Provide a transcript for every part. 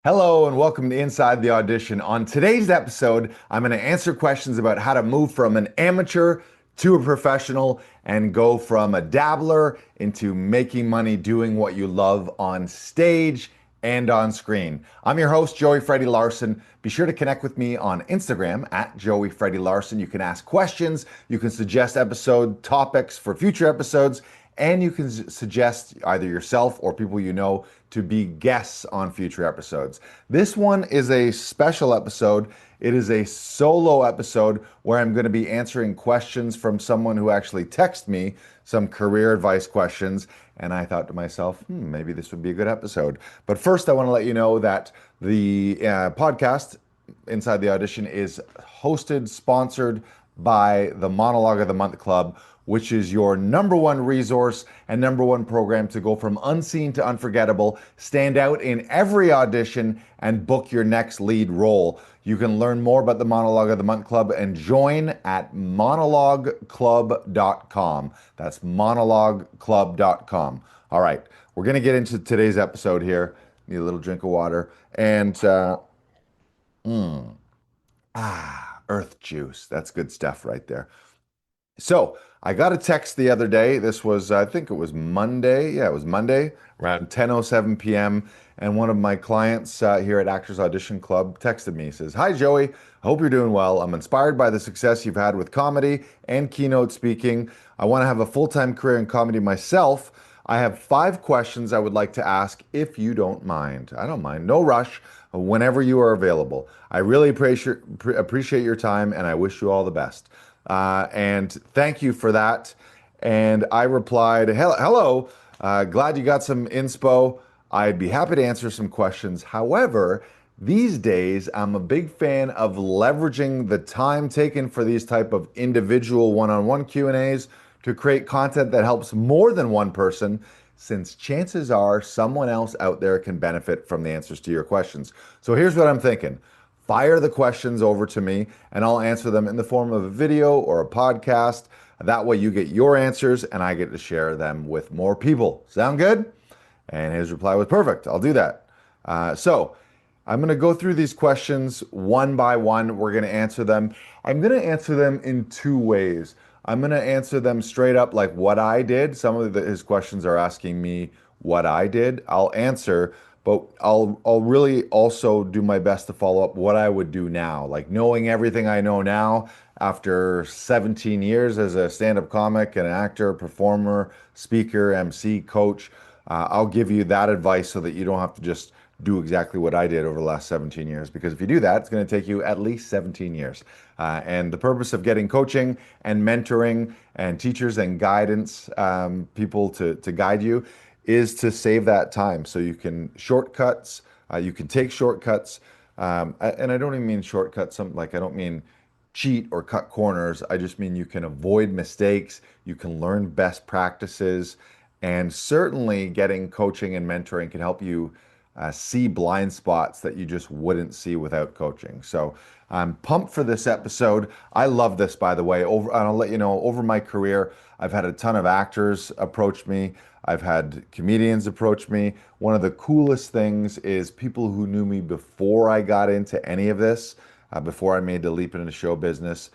Hello and welcome to Inside the Audition. On today's episode, I'm going to answer questions about how to move from an amateur to a professional and go from a dabbler into making money doing what you love on stage and on screen. I'm your host, Joey Freddy Larson. Be sure to connect with me on Instagram at Joey Freddy Larson. You can ask questions, you can suggest episode topics for future episodes, and you can suggest either yourself or people you know to be guests on future episodes. This one is a special episode. It is a solo episode where I'm going to be answering questions from someone who actually texted me some career advice questions. And I thought to myself, maybe this would be a good episode. But first, I want to let you know that the podcast, Inside the Audition, is hosted, sponsored by the Monologue of the Month Club, which is your number one resource and number one program to go from unseen to unforgettable, stand out in every audition, and book your next lead role. You can learn more about the Monologue of the Month Club and join at monologueclub.com. That's monologueclub.com. All right, we're going to get into today's episode here. Need a little drink of water. And, earth juice. That's good stuff right there. So I got a text the other day. This was, I think it was Monday. Yeah, it was Monday around 10:07 p.m. And one of my clients here at Actors Audition Club texted me. He says, "Hi, Joey. I hope you're doing well. I'm inspired by the success you've had with comedy and keynote speaking. I want to have a full-time career in comedy myself. I have 5 questions I would like to ask if you don't mind." I don't mind. No rush. Whenever you are available. I really appreciate your time and I wish you all the best. And thank you for that. And I replied, hello, glad you got some inspo. I'd be happy to answer some questions. However, these days, I'm a big fan of leveraging the time taken for these type of individual one-on-one Q&As to create content that helps more than one person, since chances are someone else out there can benefit from the answers to your questions. So here's what I'm thinking. Fire the questions over to me and I'll answer them in the form of a video or a podcast. That way you get your answers and I get to share them with more people. Sound good? And his reply was perfect. I'll do that. So I'm going to go through these questions one by one. We're going to answer them. I'm going to answer them in 2 ways. I'm going to answer them straight up like what I did. Some of his questions are asking me what I did. I'll answer, but I'll really also do my best to follow up what I would do now. Like knowing everything I know now after 17 years as a stand-up comic, an actor, performer, speaker, MC, coach, I'll give you that advice so that you don't have to just do exactly what I did over the last 17 years. Because if you do that, it's going to take you at least 17 years. And the purpose of getting coaching and mentoring and teachers and guidance, people to guide you, is to save that time so you can shortcuts, you can take shortcuts. And I don't even mean shortcuts, I don't mean cheat or cut corners. I just mean you can avoid mistakes, you can learn best practices, and certainly getting coaching and mentoring can help you see blind spots that you just wouldn't see without coaching. So I'm pumped for this episode. I love this, by the way. And I'll let you know, over my career, I've had a ton of actors approach me. I've had comedians approach me. One of the coolest things is people who knew me before I got into any of this, before I made the leap into show business,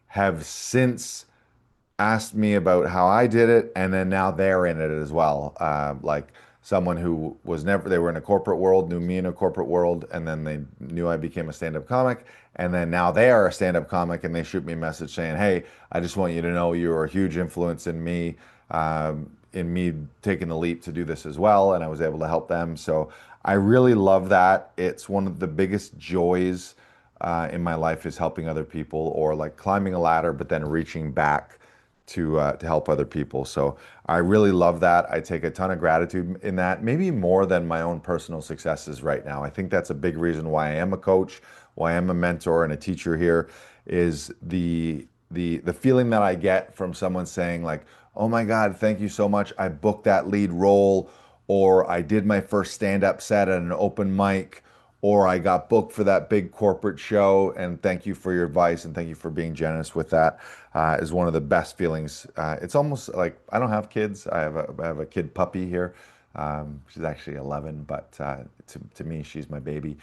have since asked me about how I did it, and then now they're in it as well. Like someone who was never, they were in a corporate world, knew me in a corporate world, and then they knew I became a stand-up comic, and then now they are a stand-up comic, and they shoot me a message saying, "Hey, I just want you to know you were a huge influence in me taking the leap to do this as well," and I was able to help them. So I really love that. It's one of the biggest joys in my life is helping other people, or like climbing a ladder, but then reaching back to help other people. So I really love that. I take a ton of gratitude in that, maybe more than my own personal successes right now. I think that's a big reason why I am a coach, why I'm a mentor and a teacher here, is the feeling that I get from someone saying like, "Oh my God, thank you so much. I booked that lead role," or "I did my first stand-up set at an open mic," or "I got booked for that big corporate show, and thank you for your advice and thank you for being generous with that," is one of the best feelings. It's almost like I don't have kids. I have a kid puppy here, She's actually 11, but to me, she's my baby.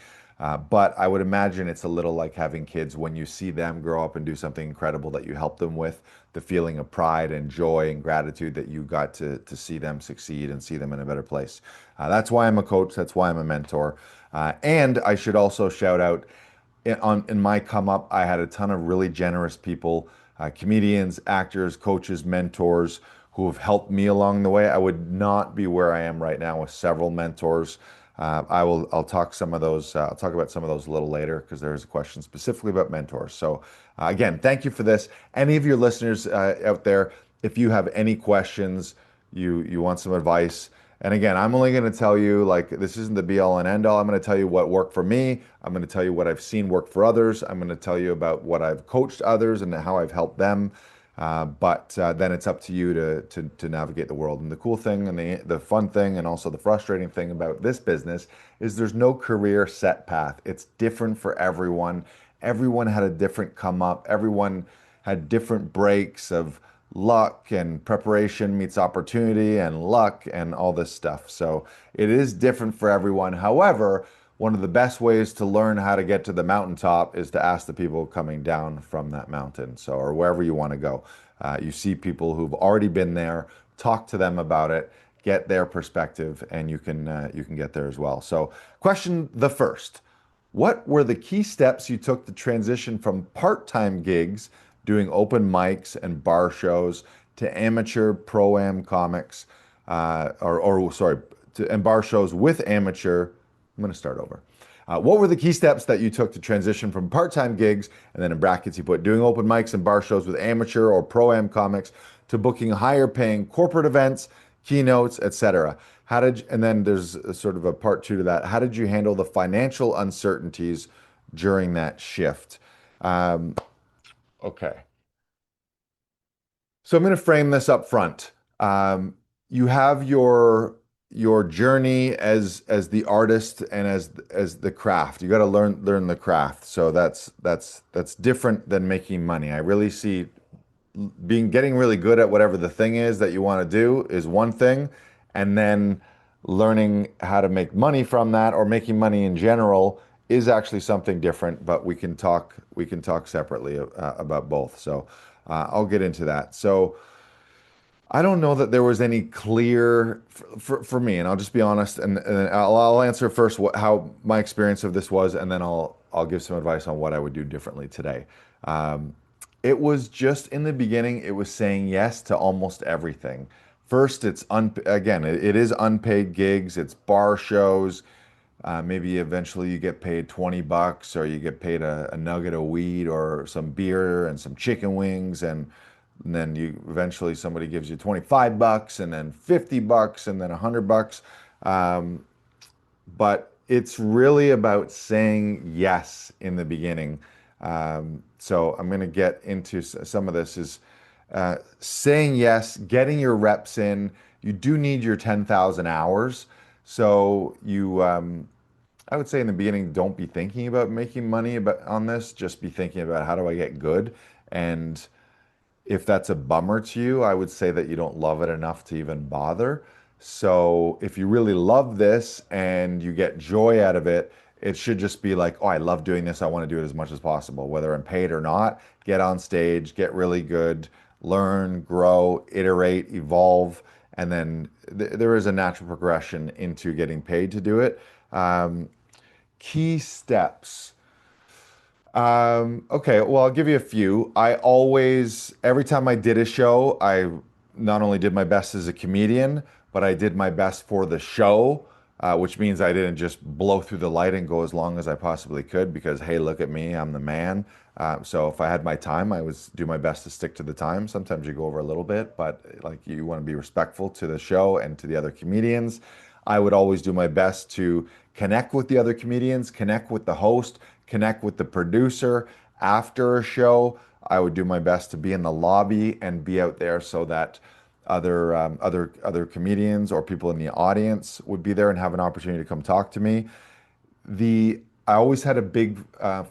But I would imagine it's a little like having kids when you see them grow up and do something incredible that you help them with, the feeling of pride and joy and gratitude that you got to see them succeed and see them in a better place. That's why I'm a coach. That's why I'm a mentor. And I should also shout out in my come up, I had a ton of really generous people, comedians, actors, coaches, mentors who have helped me along the way. I would not be where I am right now with several mentors. I'll talk some of those. I'll talk about some of those a little later because there is a question specifically about mentors. So again, thank you for this. Any of your listeners out there, if you have any questions, you want some advice. And again, I'm only going to tell you, like, this isn't the be all and end all. I'm going to tell you what worked for me. I'm going to tell you what I've seen work for others. I'm going to tell you about what I've coached others and how I've helped them. But then it's up to you to navigate the world. And the cool thing and the fun thing and also the frustrating thing about this business is there's no career set path. It's different for everyone. Everyone had a different come up. Everyone had different breaks of luck and preparation meets opportunity and luck and all this stuff. So it is different for everyone. However, one of the best ways to learn how to get to the mountaintop is to ask the people coming down from that mountain. So, or wherever you want to go. You see people who've already been there, talk to them about it, get their perspective, and you can get there as well. So, question the first. What were the key steps you took to transition from part-time gigs, doing open mics and bar shows, to amateur pro-am comics, or sorry, and bar shows with amateur? I'm going to start over. What were the key steps that you took to transition from part-time gigs, and then in brackets you put doing open mics and bar shows with amateur or pro-am comics, to booking higher paying corporate events, keynotes, etc.? And then there's a sort of a part two to that. How did you handle the financial uncertainties during that shift? Um, okay. So I'm going to frame this up front. You have your journey as the artist and as the craft. You got to learn the craft. So that's different than making money. I really see getting really good at whatever the thing is that you want to do is one thing, and then learning how to make money from that or making money in general is actually something different, but we can talk separately about both. So I'll get into that. So I don't know that there was any clear for me, and I'll just be honest, and I'll answer first how my experience of this was, and then I'll give some advice on what I would do differently today. Um, it was just in the beginning, it was saying yes to almost everything. First, again, it is unpaid gigs, it's bar shows. Maybe eventually you get paid 20 bucks or you get paid a nugget of weed or some beer and some chicken wings, and then you eventually somebody gives you 25 bucks and then 50 bucks and then 100 bucks. Um, but it's really about saying yes in the beginning. So I'm going to get into some of this is saying yes, getting your reps in. You do need your 10,000 hours. So I would say in the beginning, don't be thinking about making money on this. Just be thinking about how do I get good. And if that's a bummer to you, I would say that you don't love it enough to even bother. So if you really love this and you get joy out of it, it should just be like, oh, I love doing this. I want to do it as much as possible, whether I'm paid or not. Get on stage, get really good, learn, grow, iterate, evolve, and then there is a natural progression into getting paid to do it. Key steps. Okay, well, I'll give you a few. Every time I did a show, I not only did my best as a comedian, but I did my best for the show, which means I didn't just blow through the light and go as long as I possibly could because, hey, look at me, I'm the man. So if I had my time, I would do my best to stick to the time. Sometimes you go over a little bit, but like you want to be respectful to the show and to the other comedians. I would always do my best to connect with the other comedians, connect with the host, connect with the producer after a show. I would do my best to be in the lobby and be out there so that other comedians or people in the audience would be there and have an opportunity to come talk to me. I always had a big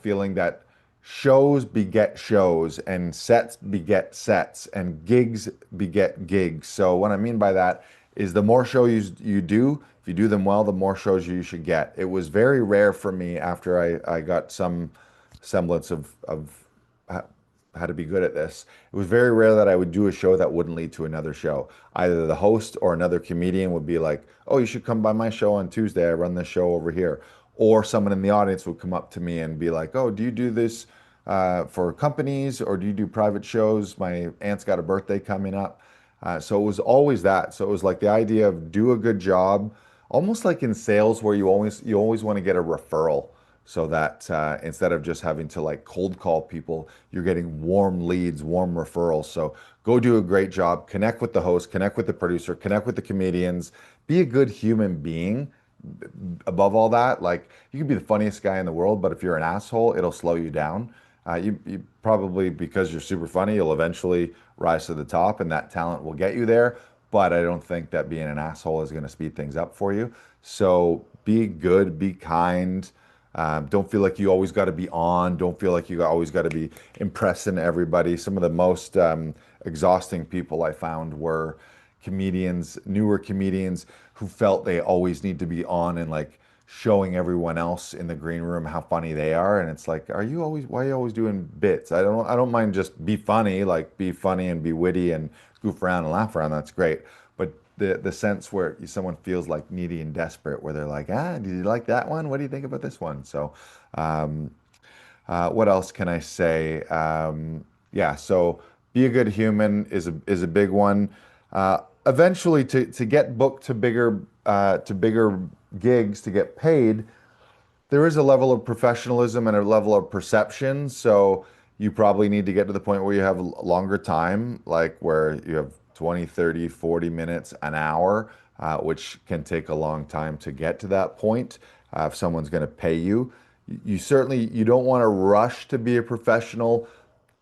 feeling that shows beget shows and sets beget sets and gigs beget gigs. So what I mean by that is the more shows you do, if you do them well, the more shows you should get. It was very rare for me after I got some semblance of how to be good at this. It was very rare that I would do a show that wouldn't lead to another show. Either the host or another comedian would be like, "Oh, you should come by my show on Tuesday. I run this show over here." Or someone in the audience would come up to me and be like, "Oh, do you do this for companies or do you do private shows? My aunt's got a birthday coming up." So it was always that. So it was like the idea of do a good job, almost like in sales where you always want to get a referral so that instead of just having to like cold call people, you're getting warm leads, warm referrals. So go do a great job, connect with the host, connect with the producer, connect with the comedians, be a good human being. Above all that, like you can be the funniest guy in the world, but if you're an asshole, it'll slow you down. You probably, because you're super funny, you'll eventually rise to the top and that talent will get you there. But I don't think that being an asshole is going to speed things up for you. So be good, be kind. Don't feel like you always got to be on. Don't feel like you always got to be impressing everybody. Some of the most exhausting people I found were comedians, newer comedians who felt they always need to be on and like showing everyone else in the green room how funny they are. And it's like, why are you always doing bits? I don't mind just be funny, like be funny and be witty and goof around and laugh around. That's great. But the sense where someone feels like needy and desperate, where they're like, did you like that one? What do you think about this one? So, um, what else can I say? Yeah, so be a good human is a big one. Eventually, to get booked to bigger gigs, to get paid, there is a level of professionalism and a level of perception. So you probably need to get to the point where you have longer time, like where you have 20, 30, 40 minutes, an hour, which can take a long time to get to that point. If someone's going to pay you, you don't want to rush to be a professional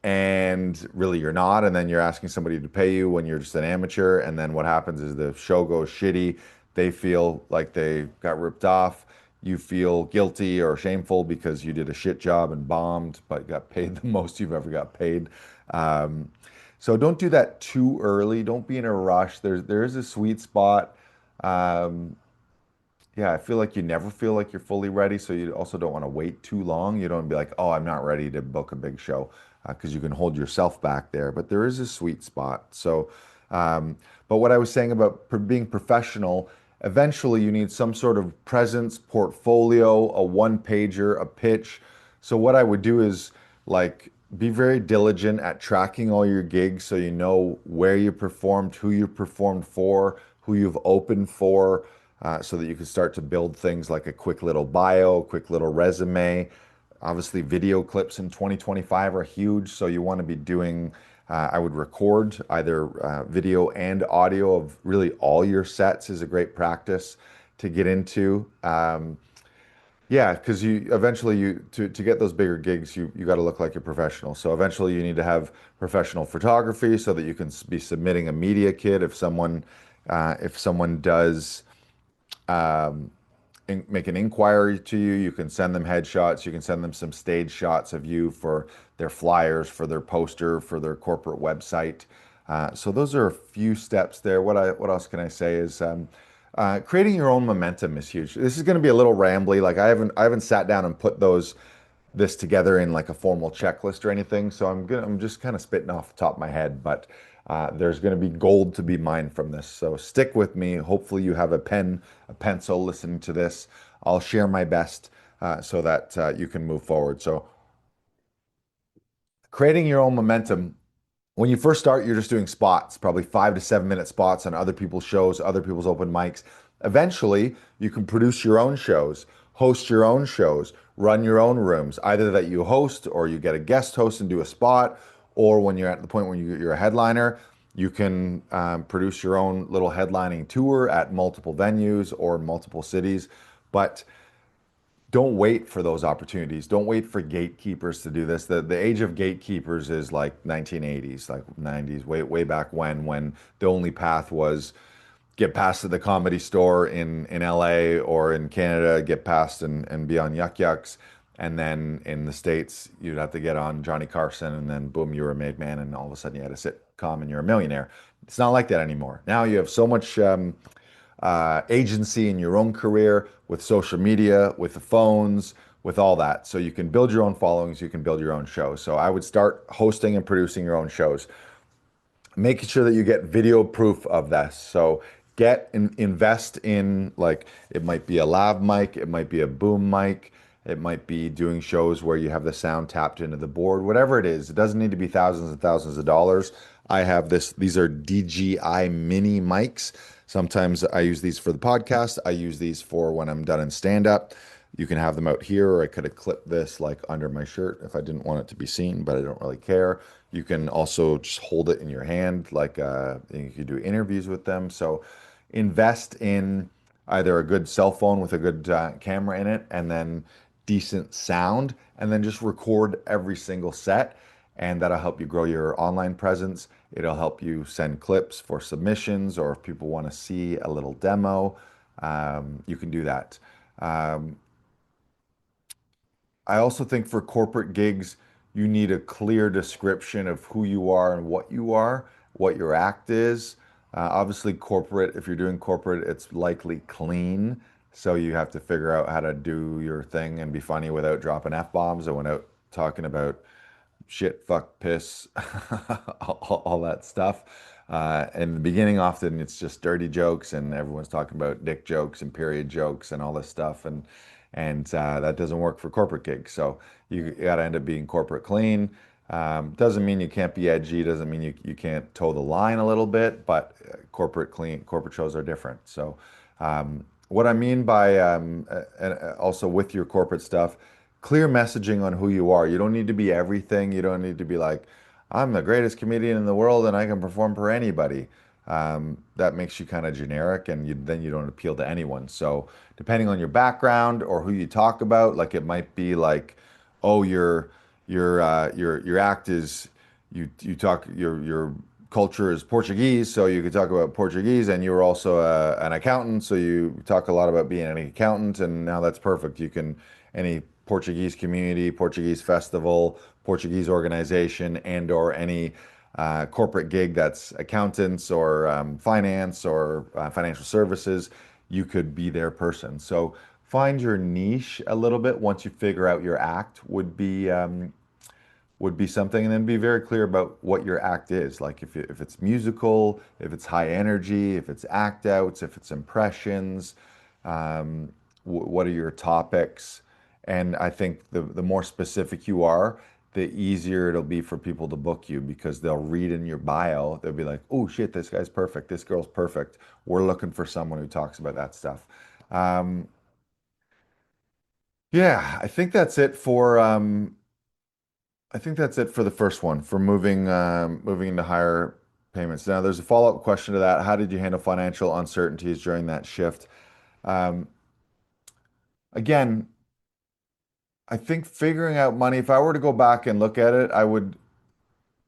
and really you're not, and then you're asking somebody to pay you when you're just an amateur, and then what happens is the show goes shitty. They feel like they got ripped off. You feel guilty or shameful because you did a shit job and bombed, but got paid the most you've ever got paid. Um, so don't do that too early. Don't be in a rush. There is a sweet spot. Um, yeah, I feel like you never feel like you're fully ready, so you also don't want to wait too long. You don't wanna be like, "Oh, I'm not ready to book a big show," because you can hold yourself back there. But there is a sweet spot. So, but what I was saying about being professional, eventually you need some sort of presence, portfolio, a one pager, a pitch. So what I would do is like be very diligent at tracking all your gigs so you know where you performed, who you performed for, who you've opened for so that you can start to build things like a quick little bio, quick little resume. Obviously, video clips in 2025 are huge, so you want to be doing, I would record either video and audio of really all your sets is a great practice to get into. Yeah, because you eventually to get those bigger gigs, you got to look like a professional. So eventually you need to have professional photography so that you can be submitting a media kit if someone does make an inquiry to you. You can send them headshots. You can send them some stage shots of you for their flyers, for their poster, for their corporate website. So those are a few steps there. What else can I say is creating your own momentum is huge. This is going to be a little rambly. Like I haven't sat down and put this together in like a formal checklist or anything. So I'm just kind of spitting off the top of my head, but there's going to be gold to be mined from this. So stick with me. Hopefully you have a pen, a pencil listening to this. I'll share my best so that you can move forward. So creating your own momentum. When you first start, you're just doing spots, probably 5 to 7 minute spots on other people's shows, other people's open mics. Eventually, you can produce your own shows, host your own shows, run your own rooms, either that you host or you get a guest host and do a spot, or when you're at the point where you're a headliner, you can produce your own little headlining tour at multiple venues or multiple cities. But don't wait for those opportunities. Don't wait for gatekeepers to do this. The age of gatekeepers is like 1980s, like 90s, way back when the only path was get past to the Comedy Store in LA or in Canada, get past and be on Yuck Yucks. And then in the States, you'd have to get on Johnny Carson, and then boom, you were a made man, and all of a sudden you had a sitcom and you're a millionaire. It's not like that anymore. Now you have so much agency in your own career with social media, with the phones, with all that. So you can build your own followings, you can build your own shows. So I would start hosting and producing your own shows, making sure that you get video proof of this. So invest in, like, it might be a lav mic, it might be a boom mic, it might be doing shows where you have the sound tapped into the board, whatever it is. It doesn't need to be thousands and thousands of dollars. I have these are DJI mini mics. Sometimes I use these for the podcast. I use these for when I'm done in stand up. You can have them out here, or I could have clipped this like under my shirt if I didn't want it to be seen, but I don't really care. You can also just hold it in your hand, like you can do interviews with them. So invest in either a good cell phone with a good camera in it, and then decent sound, and then just record every single set. And that'll help you grow your online presence. It'll help you send clips for submissions, or if people want to see a little demo, you can do that. Um, I also think for corporate gigs, you need a clear description of who you are and what your act is. Obviously, corporate, if you're doing corporate, it's likely clean. So you have to figure out how to do your thing and be funny without dropping F-bombs and without talking about shit, fuck, piss, all that stuff. In the beginning, often it's just dirty jokes, and everyone's talking about dick jokes and period jokes and all this stuff, and that doesn't work for corporate gigs. So you got to end up being corporate clean. Doesn't mean you can't be edgy. Doesn't mean you can't toe the line a little bit, but corporate clean, corporate shows are different. So what I mean by and also with your corporate stuff, clear messaging on who you are. You don't need to be everything. You don't need to be like, I'm the greatest comedian in the world and I can perform for anybody. That makes you kind of generic, and then you don't appeal to anyone. So depending on your background or who you talk about, like it might be like, oh, your act is you talk your culture is Portuguese, so you could talk about Portuguese, and you're also an accountant, so you talk a lot about being an accountant, and now that's perfect. You can any Portuguese community, Portuguese festival, Portuguese organization, and or any corporate gig that's accountants or finance or financial services, you could be their person. So find your niche a little bit once you figure out your act would be something, and then be very clear about what your act is. Like if it's musical, if it's high energy, if it's act outs, if it's impressions, what are your topics? And I think the more specific you are, the easier it'll be for people to book you, because they'll read in your bio, they'll be like, oh shit, this guy's perfect, this girl's perfect. We're looking for someone who talks about that stuff. Um, yeah, I think that's it for the first one, for moving into higher payments. Now, there's a follow-up question to that. How did you handle financial uncertainties during that shift? Um, Again, I think figuring out money, if I were to go back and look at it,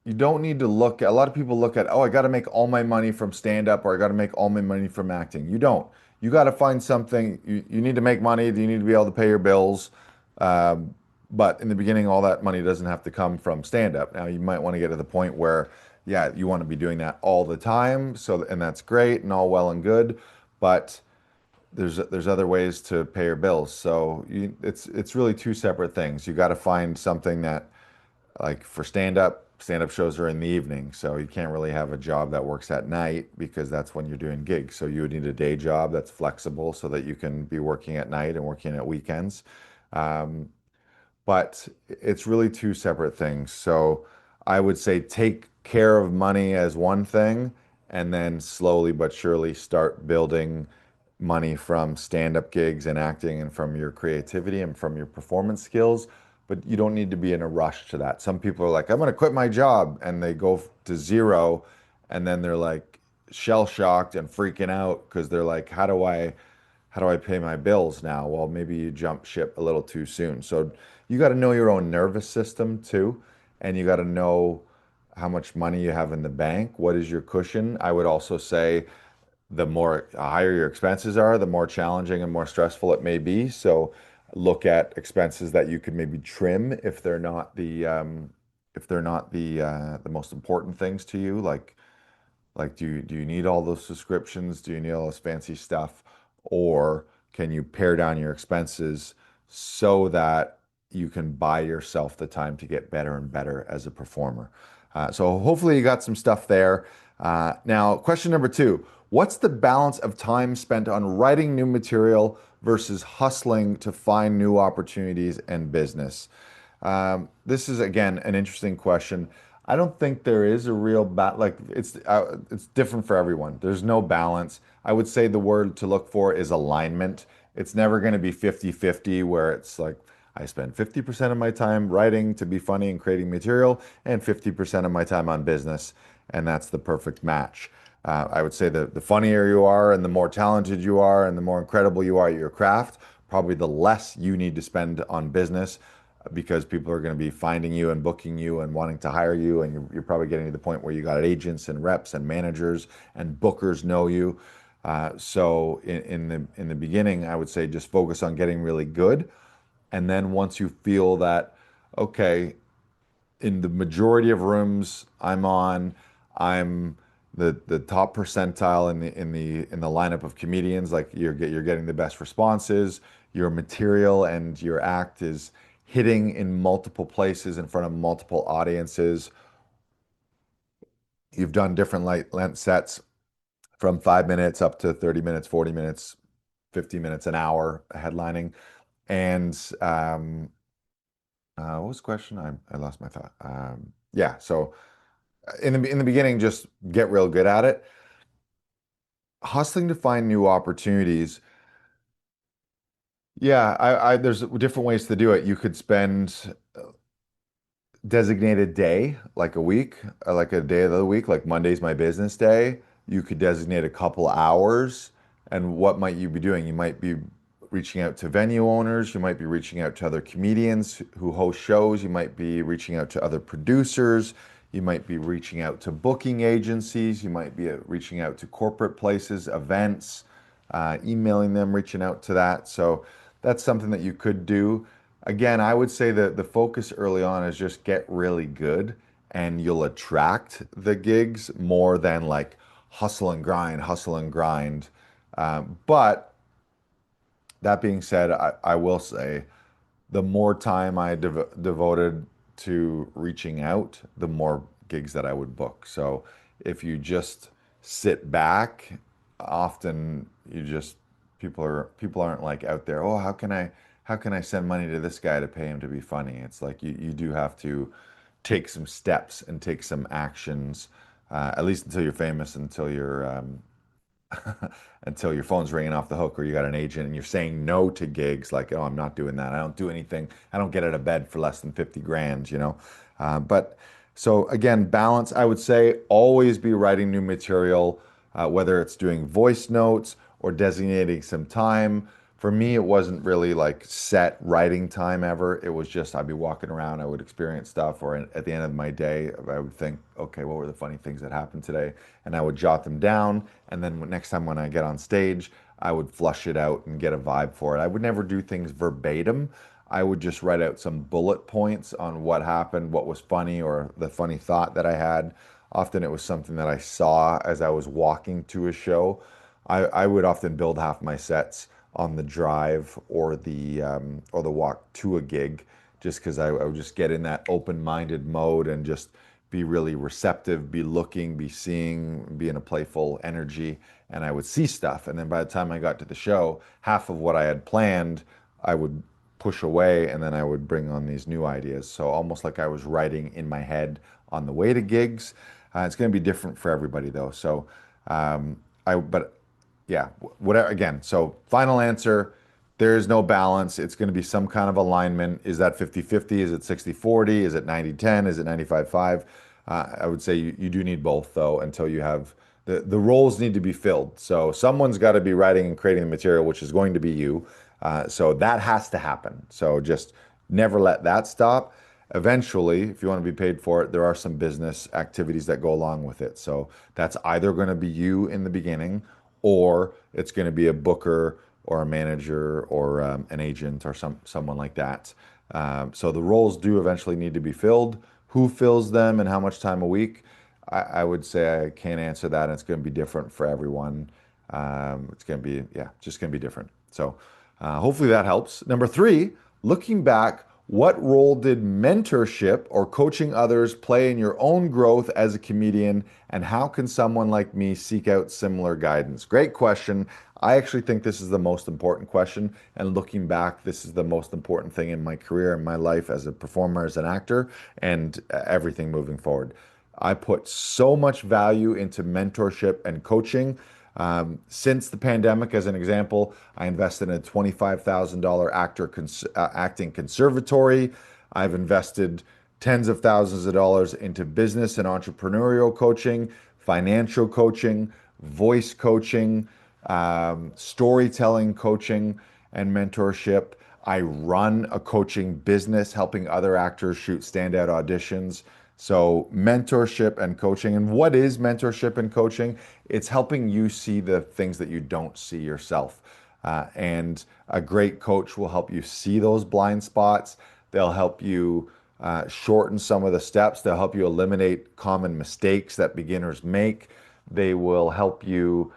you don't need to look, a lot of people look at, oh, I got to make all my money from stand up, or I got to make all my money from acting. You don't. You got to find something. You need to make money. You need to be able to pay your bills. Um, but in the beginning, all that money doesn't have to come from stand up. Now, you might want to get to the point where, yeah, you want to be doing that all the time. So, and that's great and all well and good. But there's other ways to pay your bills. So it's really two separate things. You got to find something that, like for stand up shows are in the evening, so you can't really have a job that works at night, because that's when you're doing gigs. So you would need a day job that's flexible so that you can be working at night and working at weekends. Um, but it's really two separate things. So I would say take care of money as one thing, and then slowly but surely start building money from stand-up gigs and acting, and from your creativity and from your performance skills. But you don't need to be in a rush to that. Some people are like, I'm going to quit my job, and they go to zero, and then they're like shell shocked and freaking out, because they're like, how do I pay my bills now? Well, maybe you jump ship a little too soon. So you got to know your own nervous system too, and you got to know how much money you have in the bank. What is your cushion? I would also say the more higher your expenses are, the more challenging and more stressful it may be. So look at expenses that you could maybe trim if they're not the most important things to you. Like, do you need all those subscriptions? Do you need all this fancy stuff? Or can you pare down your expenses so that you can buy yourself the time to get better and better as a performer? So hopefully you got some stuff there. Now, question number two, what's the balance of time spent on writing new material versus hustling to find new opportunities and business? This is again an interesting question. I don't think there is a real like it's different for everyone. There's no balance. I would say the word to look for is alignment. It's never going to be 50-50 where it's like I spend 50% of my time writing to be funny and creating material and 50% of my time on business, and that's the perfect match. I would say the funnier you are and the more talented you are and the more incredible you are at your craft, probably the less you need to spend on business because people are going to be finding you and booking you and wanting to hire you. And you're probably getting to the point where you got agents and reps and managers and bookers know you. So in the beginning, I would say just focus on getting really good. And then once you feel that, okay, in the majority of rooms I'm on, I'm the top percentile in the lineup of comedians. Like you're getting the best responses. Your material and your act is hitting in multiple places in front of multiple audiences. You've done different length sets from 5 minutes up to 30 minutes, 40 minutes, 50 minutes, an hour headlining. And what was the question? I lost my thought. Yeah, so in the beginning, just get real good at it. Hustling to find new opportunities. Yeah, there's different ways to do it. You could spend designated day, like a week, like a day of the week, like Monday's my business day. You could designate a couple hours. And what might you be doing? You might be reaching out to venue owners. You might be reaching out to other comedians who host shows. You might be reaching out to other producers. You might be reaching out to booking agencies. You might be reaching out to corporate places, events, emailing them, reaching out to that. So that's something that you could do. Again, I would say that the focus early on is just get really good and you'll attract the gigs more than like hustle and grind, hustle and grind. But that being said, I will say the more time I devoted to reaching out, the more gigs that I would book. So if you just sit back, often you just people aren't like out there, oh, how can I send money to this guy to pay him to be funny? It's like you do have to take some steps and take some actions, at least until you're famous, until you're until your phone's ringing off the hook or you got an agent and you're saying no to gigs like, oh, I'm not doing that. I don't do anything. I don't get out of bed for less than 50 grand, you know? But so again, balance, I would say always be writing new material, whether it's doing voice notes or designating some time. For me, it wasn't really like set writing time ever. It was just I'd be walking around, I would experience stuff, or at the end of my day, I would think, okay, what were the funny things that happened today? And I would jot them down. And then next time when I get on stage, I would flush it out and get a vibe for it. I would never do things verbatim. I would just write out some bullet points on what happened, what was funny, or the funny thought that I had. Often it was something that I saw as I was walking to a show. I would often build half my sets on the drive or the walk to a gig, just because I would just get in that open-minded mode and just be really receptive, be looking, be seeing, be in a playful energy, and I would see stuff. And then by the time I got to the show, half of what I had planned, I would push away, and then I would bring on these new ideas. So almost like I was writing in my head on the way to gigs. It's going to be different for everybody though. So but yeah, whatever. Again, so final answer, there is no balance. It's going to be some kind of alignment. Is that 50-50? Is it 60-40? Is it 90-10? Is it 95-5? I would say you do need both though until you have the roles need to be filled. So someone's got to be writing and creating the material, which is going to be you. So that has to happen. So just never let that stop. Eventually, if you want to be paid for it, there are some business activities that go along with it. So that's either going to be you in the beginning or it's going to be a booker or a manager or an agent or someone like that. So the roles do eventually need to be filled. Who fills them and how much time a week? I would say I can't answer that. And it's going to be different for everyone. It's going to be, yeah, just going to be different. So hopefully that helps. Number three, looking back, what role did mentorship or coaching others play in your own growth as a comedian? And how can someone like me seek out similar guidance? Great question. I actually think this is the most important question. And looking back, this is the most important thing in my career and my life as a performer, as an actor, and everything moving forward. I put so much value into mentorship and coaching. Since the pandemic, as an example, I invested in a $25,000 acting conservatory. I've invested tens of thousands of dollars into business and entrepreneurial coaching, financial coaching, voice coaching, storytelling coaching, and mentorship. I run a coaching business helping other actors shoot standout auditions. So, mentorship and coaching. And what is mentorship and coaching? It's helping you see the things that you don't see yourself. And a great coach will help you see those blind spots. They'll help you shorten some of the steps. They'll help you eliminate common mistakes that beginners make. They will help you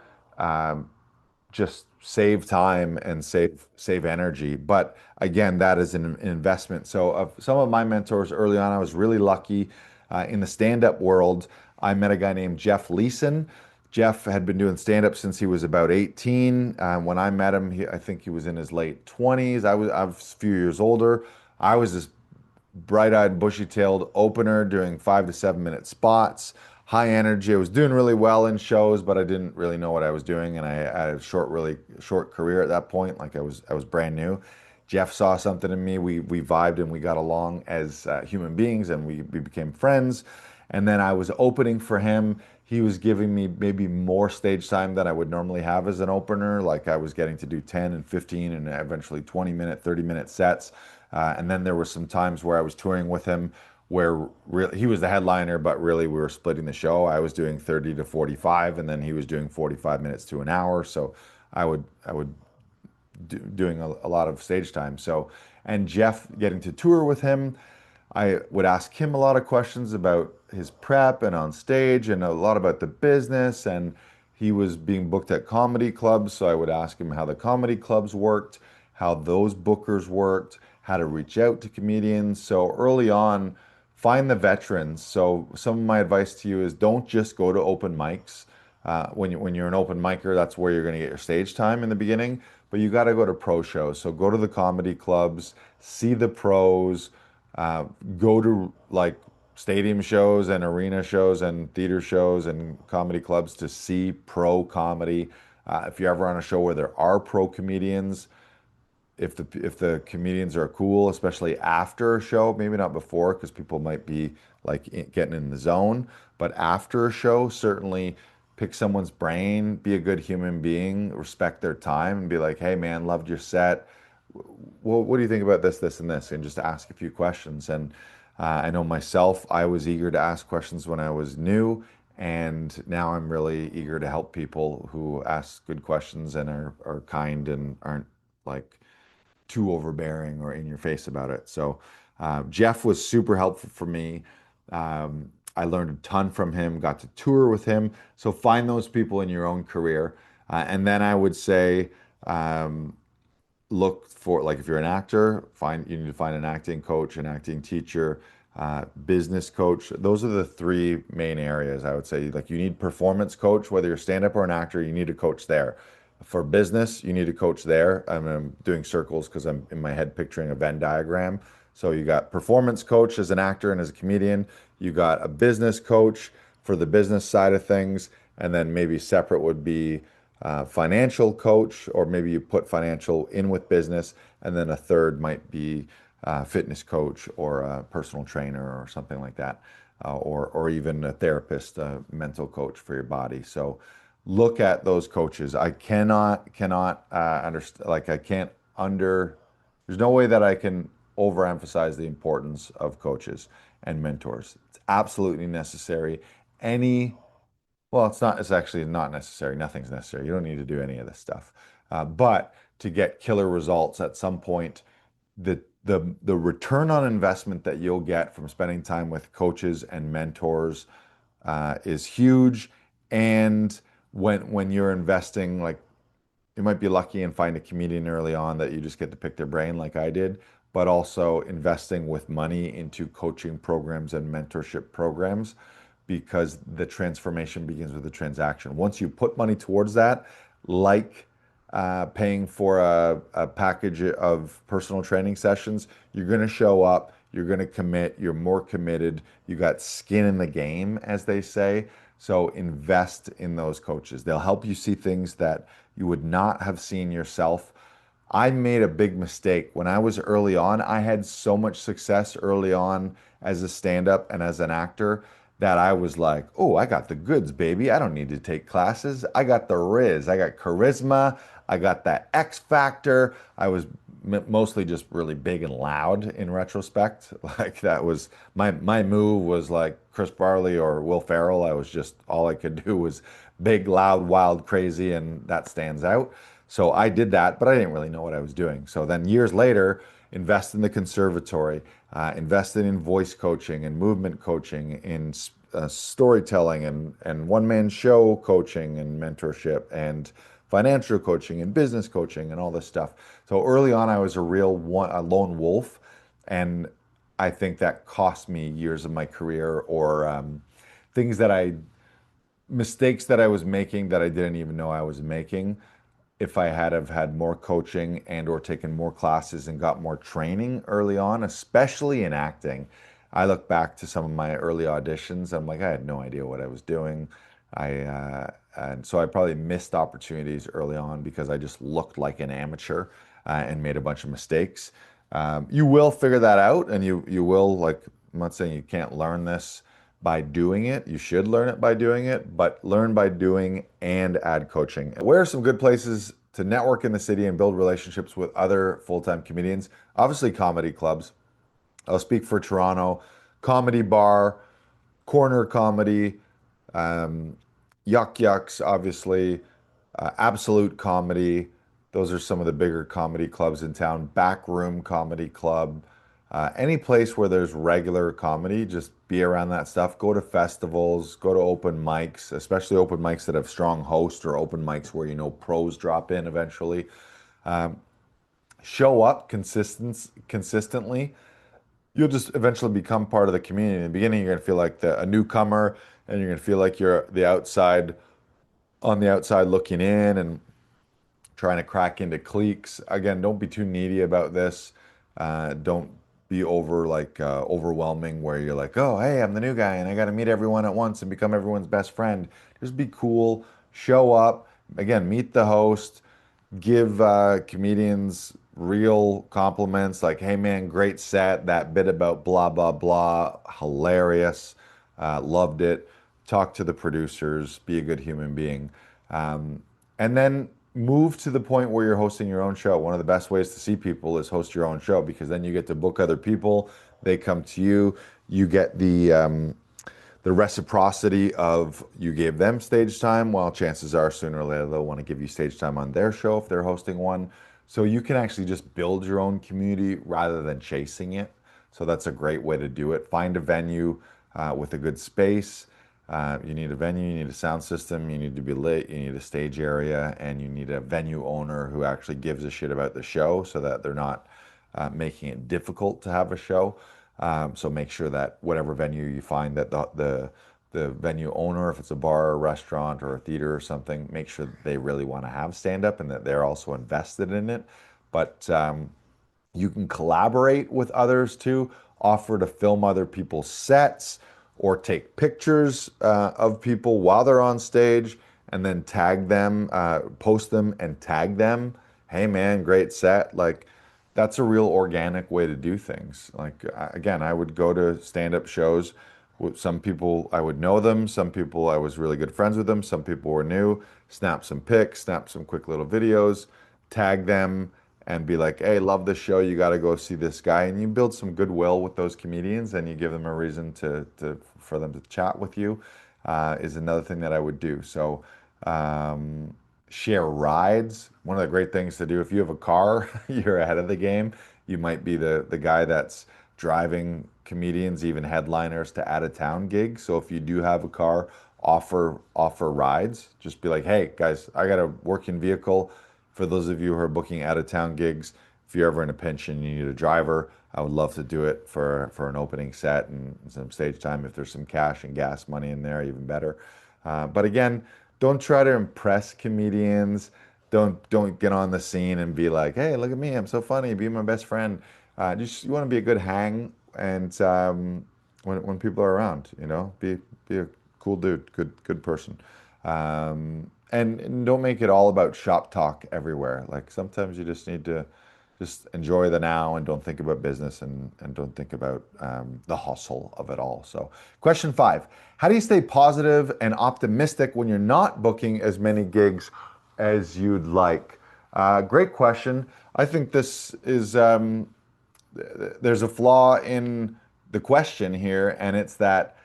just save time and save energy. But again, that is an investment. So, of some of my mentors early on, I was really lucky in the stand-up world. I met a guy named Jeff Leeson. Jeff had been doing stand-up since he was about 18. When I met him, I think he was in his late 20s. I was a few years older. I was this bright-eyed, bushy-tailed opener doing 5 to 7 minute spots, high energy. I was doing really well in shows, but I didn't really know what I was doing, and I had a really short career at that point. Like I was brand new. Jeff saw something in me. We vibed and we got along as human beings, and we became friends. And then I was opening for him. He was giving me maybe more stage time than I would normally have as an opener. Like I was getting to do 10 and 15 and eventually 20-minute, 30-minute sets. And then there were some times where I was touring with him where really he was the headliner, but really we were splitting the show. I was doing 30 to 45, and then he was doing 45 minutes to an hour. So I would doing a lot of stage time. So, and Jeff, getting to tour with him, I would ask him a lot of questions about his prep and on stage and a lot about the business. And he was being booked at comedy clubs. So I would ask him how the comedy clubs worked, how those bookers worked, how to reach out to comedians. So early on, find the veterans. So some of my advice to you is don't just go to open mics. When you're an open micer, that's where you're going to get your stage time in the beginning. But you got to go to pro shows. So go to the comedy clubs, see the pros, uh, go to like stadium shows and arena shows and theater shows and comedy clubs to see pro comedy. If you're ever on a show where there are pro comedians, if the comedians are cool, especially after a show, maybe not before, because people might be like getting in the zone, but after a show, certainly pick someone's brain, be a good human being, respect their time, and be like, "Hey, man, loved your set. Well, what do you think about this, this, and this?" And just ask a few questions. And I know myself, I was eager to ask questions when I was new, and now I'm really eager to help people who ask good questions and are kind and aren't like too overbearing or in your face about it. So Jeff was super helpful for me. I learned a ton from him, got to tour with him. So find those people in your own career. And then I would say, look for, like, if you're an actor, you need to find an acting coach, an acting teacher, business coach. Those are the three main areas I would say. Like, you need performance coach, whether you're stand up or an actor, you need a coach there. For business, you need a coach there. I'm doing circles because I'm in my head picturing a Venn diagram. So you got performance coach as an actor and as a comedian. You got a business coach for the business side of things, and then maybe separate would be financial coach, or maybe you put financial in with business, and then a third might be fitness coach or a personal trainer or something like that, or even a therapist, a mental coach for your body. So look at those coaches. I cannot understand. Like I can't under. There's no way that I can overemphasize the importance of coaches and mentors. It's absolutely necessary. Any well, it's not. It's actually not necessary. Nothing's necessary. You don't need to do any of this stuff. But to get killer results at some point, the return on investment that you'll get from spending time with coaches and mentors is huge. And when you're investing, like you might be lucky and find a comedian early on that you just get to pick their brain like I did, but also investing with money into coaching programs and mentorship programs because the transformation begins with the transaction. Once you put money towards that, like paying for a package of personal training sessions, you're going to show up, you're going to commit, you're more committed, you got skin in the game, as they say. So invest in those coaches. They'll help you see things that you would not have seen yourself. I made a big mistake when I was early on. I had so much success early on as a stand-up and as an actor that I was like, oh, I got the goods, baby. I don't need to take classes. I got the riz. I got charisma. I got that X factor. I was mostly just really big and loud in retrospect. Like that was my move was like Chris Farley or Will Ferrell. I was just all I could do was big, loud, wild, crazy, and that stands out. So I did that, but I didn't really know what I was doing. So then years later, invest in the conservatory, invested in voice coaching and movement coaching, in storytelling and one-man show coaching and mentorship and financial coaching and business coaching and all this stuff. So early on, I was a lone wolf, and I think that cost me years of my career or things that I mistakes that I was making that I didn't even know I was making. If I had have had more coaching and or taken more classes and got more training early on, especially in acting, I look back to some of my early auditions. I'm like, I had no idea what I was doing. And so I probably missed opportunities early on because I just looked like an amateur and made a bunch of mistakes. You will figure that out, and you will like. I'm not saying you can't learn this by doing it. You should learn it by doing it, but learn by doing and add coaching. Where are some good places to network in the city and build relationships with other full-time comedians? Obviously, comedy clubs. I'll speak for Toronto. Comedy Bar, Corner Comedy, um, Yuck Yucks, obviously, Absolute Comedy. Those are some of the bigger comedy clubs in town. Backroom Comedy Club. Any place where there's regular comedy, just be around that stuff. Go to festivals, go to open mics, especially open mics that have strong hosts or open mics where you know pros drop in eventually. Um, Show up consistently. You'll just eventually become part of the community. In the beginning, you're going to feel like a newcomer, and you're going to feel like you're on the outside looking in and trying to crack into cliques. Again, don't be too needy about this. Don't be overwhelming where you're like, oh, hey, I'm the new guy and I got to meet everyone at once and become everyone's best friend. Just be cool, show up. Again, meet the host, give comedians real compliments like, hey man, great set. That bit about blah, blah, blah, hilarious. Loved it. Talk to the producers, be a good human being. And then move to the point where you're hosting your own show. One of the best ways to see people is host your own show because then you get to book other people. They come to you. You get the reciprocity of you gave them stage time. Well, chances are sooner or later they'll want to give you stage time on their show if they're hosting one. So you can actually just build your own community rather than chasing it. So that's a great way to do it. Find a venue with a good space. You need a venue, you need a sound system, you need to be lit, you need a stage area, and you need a venue owner who actually gives a shit about the show so that they're not making it difficult to have a show. So make sure that whatever venue you find that the venue owner, if it's a bar or a restaurant or a theater or something, make sure that they really want to have stand up and that they're also invested in it. But you can collaborate with others too, offer to film other people's sets or take pictures of people while they're on stage and then tag them, post them and tag them. Hey man, great set. Like that's a real organic way to do things. Like again, I would go to stand-up shows with some people I would know them, some people I was really good friends with them, some people were new, snap some pics, snap some quick little videos, tag them and be like, hey, love this show. You got to go see this guy. And you build some goodwill with those comedians and you give them a reason for them to chat with you is another thing that I would do. So share rides. One of the great things to do if you have a car, you're ahead of the game. You might be the guy that's driving comedians, even headliners to out of town gigs. So if you do have a car, offer rides. Just be like, hey guys, I got a working vehicle. For those of you who are booking out of town gigs, if you're ever in a pinch and you need a driver, I would love to do it for an opening set and some stage time. If there's some cash and gas money in there, even better. But again, don't try to impress comedians. Don't get on the scene and be like, "Hey, look at me, I'm so funny, be my best friend." Just you want to be a good hang, and when people are around, be a cool dude, good person, and don't make it all about shop talk everywhere. Like sometimes you just need to just enjoy the now and don't think about business and don't think about the hustle of it all. So, question 5. How do you stay positive and optimistic when you're not booking as many gigs as you'd like? Great question. I think this is, there's a flaw in the question here, and it's that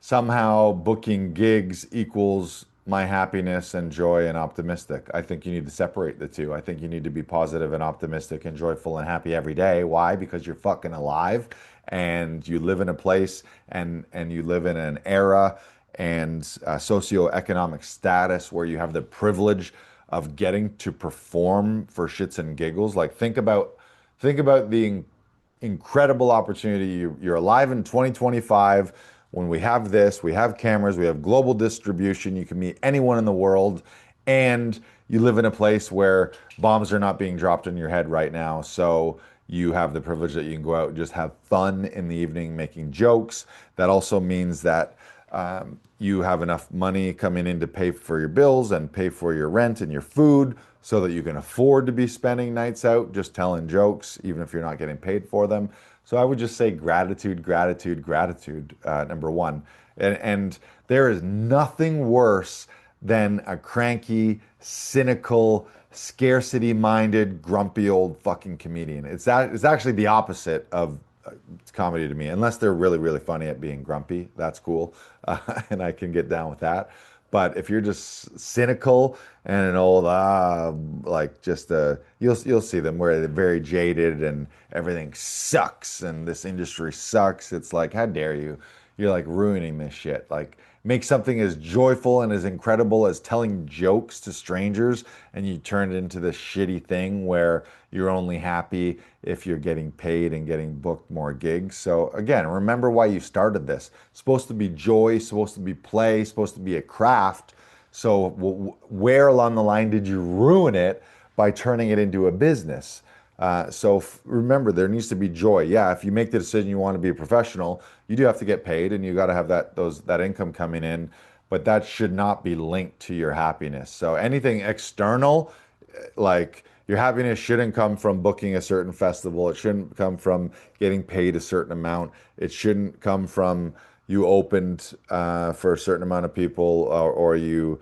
somehow booking gigs equals my happiness and joy and optimistic. I think you need to separate the two. I think you need to be positive and optimistic and joyful and happy every day. Why? Because you're fucking alive and you live in a place and you live in an era and socioeconomic status where you have the privilege of getting to perform for shits and giggles. Like think about the incredible opportunity. You're alive in 2025 when we have this, we have cameras, we have global distribution, you can meet anyone in the world, and you live in a place where bombs are not being dropped in your head right now. So you have the privilege that you can go out and just have fun in the evening making jokes. That also means that you have enough money coming in to pay for your bills and pay for your rent and your food so that you can afford to be spending nights out just telling jokes, even if you're not getting paid for them. So I would just say gratitude, gratitude, gratitude, number one. And there is nothing worse than a cranky, cynical, scarcity-minded, grumpy old fucking comedian. It's actually the opposite of comedy to me, unless they're really, really funny at being grumpy. That's cool, and I can get down with that. But if you're just cynical and an old like just you'll see them where they're very jaded and everything sucks and this industry sucks. It's like, how dare you? You're like ruining this shit. Like make something as joyful and as incredible as telling jokes to strangers, and you turn it into this shitty thing where you're only happy if you're getting paid and getting booked more gigs. So again, remember why you started this. It's supposed to be joy, supposed to be play, supposed to be a craft. So where along the line did you ruin it by turning it into a business? So remember, there needs to be joy. Yeah, if you make the decision you want to be a professional, you do have to get paid, and you got to have that income coming in, but that should not be linked to your happiness. So anything external, like your happiness shouldn't come from booking a certain festival. It shouldn't come from getting paid a certain amount. It shouldn't come from you opened for a certain amount of people, or you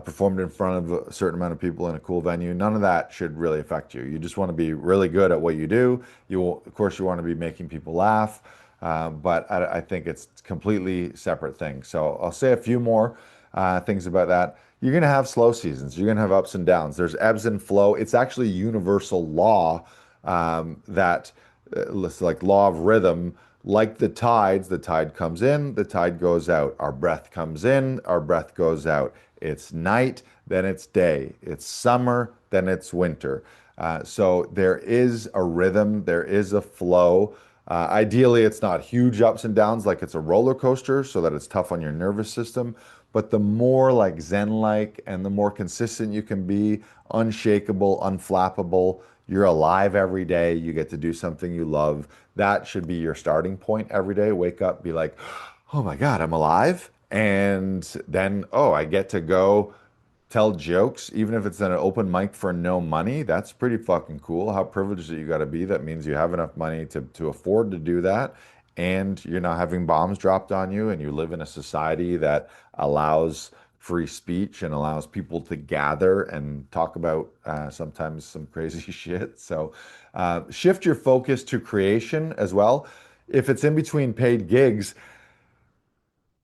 performed in front of a certain amount of people in a cool venue. None of that should really affect you. You just want to be really good at what you do. Of course, you want to be making people laugh, but I think it's completely separate things. So I'll say a few more things about that. You're going to have slow seasons. You're going to have ups and downs. There's ebbs and flow. It's actually universal law that, like law of rhythm, like the tide comes in, the tide goes out. Our breath comes in, our breath goes out. It's night, then it's day. It's summer, then it's winter. So there is a rhythm, there is a flow. Ideally, it's not huge ups and downs like it's a roller coaster, so that it's tough on your nervous system. But the more like Zen-like and the more consistent you can be, unshakable, unflappable, you're alive every day, you get to do something you love. That should be your starting point every day. Wake up, be like, oh my God, I'm alive. And then, oh, I get to go tell jokes, even if it's an open mic for no money. That's pretty fucking cool. How privileged that you got to be. That means you have enough money to afford to do that. And you're not having bombs dropped on you. And you live in a society that allows free speech and allows people to gather and talk about sometimes some crazy shit. So shift your focus to creation as well. If it's in between paid gigs,